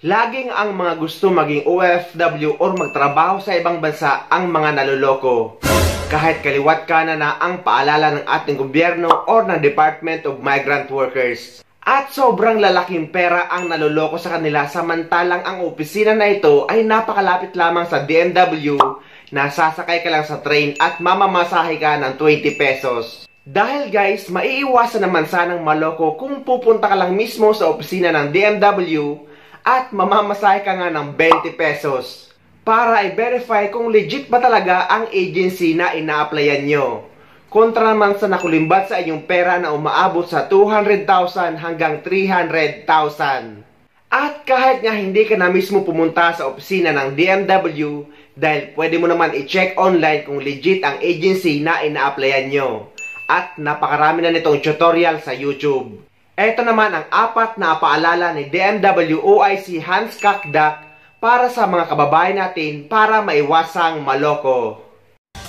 Laging ang mga gusto maging OFW or magtrabaho sa ibang bansa ang mga naloloko. Kahit kaliwat kanan na ang paalala ng ating gobyerno or ng Department of Migrant Workers. At sobrang lalaking pera ang naloloko sa kanila samantalang ang opisina na ito ay napakalapit lamang sa DMW na sasakay ka lang sa train at mamamasahe ka ng 20 pesos. Dahil guys, maiiwasan naman sanang maloko kung pupunta ka lang mismo sa opisina ng DMW at mamamasahe ka nga ng 20 pesos para i-verify kung legit ba talaga ang agency na ina-applyan nyo. Kontra naman sa nakulimbat sa inyong pera na umaabot sa 200,000 hanggang 300,000. At kahit nga hindi ka na mismo pumunta sa opisina ng DMW dahil pwede mo naman i-check online kung legit ang agency na ina-applyan nyo. At napakarami na nitong tutorial sa YouTube. Ito naman ang 4 na paalala ni DMW OIC Hans Kakdak para sa mga kababayan natin para maiwasang maloko.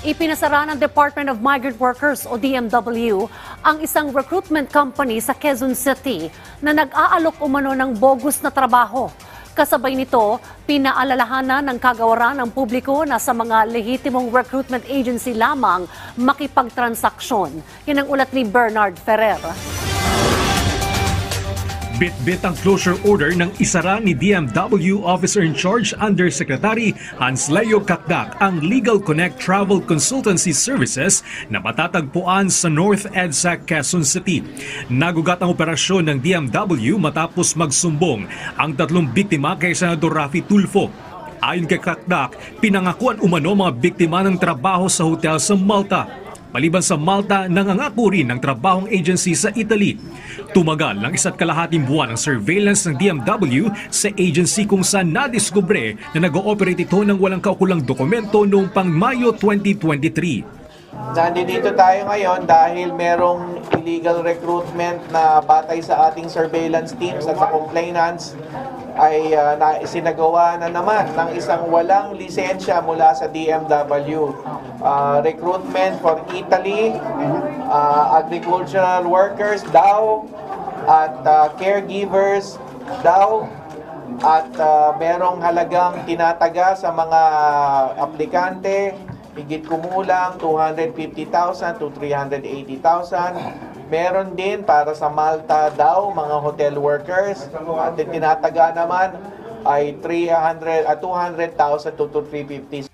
Ipinasara ng Department of Migrant Workers o DMW ang isang recruitment company sa Quezon City na nag-aalok umano ng bogus na trabaho. Kasabay nito, pinaalalahanan ng kagawaran ng publiko na sa mga lehitimong recruitment agency lamang makipagtransaksyon. Yan ang ulat ni Bernard Ferrer. Bit-bit ang closure order ng isara ni DMW Officer in Charge Undersecretary Hans Leo Kakdak ang Legal Connect Travel Consultancy Services na matatagpuan sa North EDSA, Quezon City. Nagugat ang operasyon ng DMW matapos magsumbong ang 3 biktima kay Senador Raffy Tulfo. Ayon kay Kakdak, pinangakuan umano mga biktima ng trabaho sa hotel sa Malta. Maliban sa Malta, nangangako rin ng trabahong agency sa Italy. Tumagal ng 1.5 buwan ang surveillance ng DMW sa agency kung saan nadiskubre na nag-ooperate ito ng walang kaukulang dokumento noong pang Mayo 2023. Nandito tayo ngayon dahil merong illegal recruitment na batay sa ating surveillance teams at sa complainants ay sinagawa na naman ng isang walang lisensya mula sa DMW. Recruitment for Italy, agricultural workers daw, at caregivers daw, at merong halagang tinataga sa mga aplikante, higit kumulang 250,000 to 380,000. Meron din para sa Malta daw, mga hotel workers, at tinataga naman ay 200,000 to 350,000.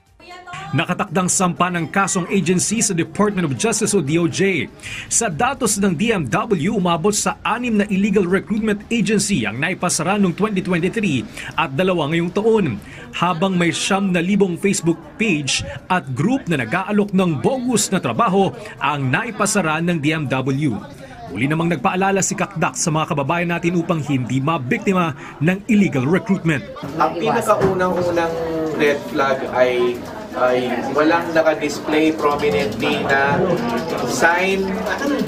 Nakatakdang sampa ng kasong agency sa Department of Justice o DOJ. Sa datos ng DMW, umabot sa 6 na illegal recruitment agency ang naipasara noong 2023 at 2 ngayong taon, habang may 9,000 Facebook page at group na nag-aalok ng bogus na trabaho ang naipasara ng DMW. Muli namang nagpaalala si Kakdak sa mga kababayan natin upang hindi mabiktima ng illegal recruitment. Ang pinakaunang-unang red flag ay walang naka-display prominently na sign,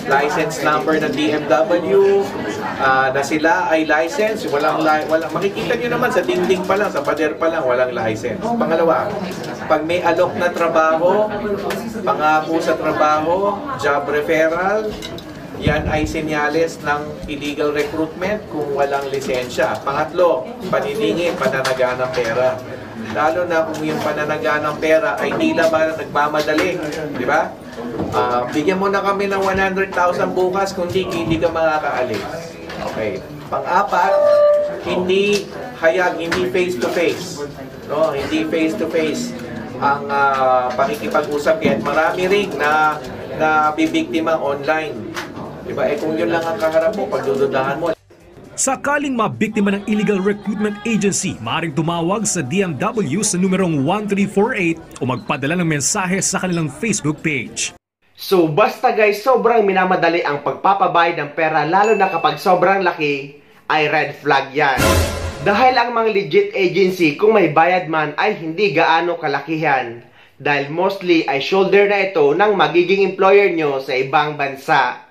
license number ng DMW, na sila ay license. Makikita nyo naman sa dingding pa lang, sa pader pa lang, walang license. Pangalawa, pag may alok na trabaho, pangako sa trabaho, job referral, yan ay senyales ng illegal recruitment kung walang lisensya. Pangatlo, paniningin, pananaga ng pera. Lalo na kung yung pananaga ng pera ay tila ba nagmamadali, di ba? Bigyan mo na kami ng 100,000 bukas kung hindi ka makakaalis. Okay. Pang-apat, hindi hayag, hindi face-to-face. No? Hindi face-to-face ang pakikipag-usap. Kaya marami rin na bibiktima online. Diba? Kung yun lang ang kaharap mo, pagdududahan mo. Sakaling mabiktima ng illegal recruitment agency, maaaring tumawag sa DMW sa numerong 1348 o magpadala ng mensahe sa kanilang Facebook page. So basta guys, sobrang minamadali ang pagpapabayad ng pera lalo na kapag sobrang laki ay red flag yan. Dahil ang mga legit agency kung may bayad man ay hindi gaano kalakihan. Dahil mostly ay shoulder na ito ng magiging employer nyo sa ibang bansa.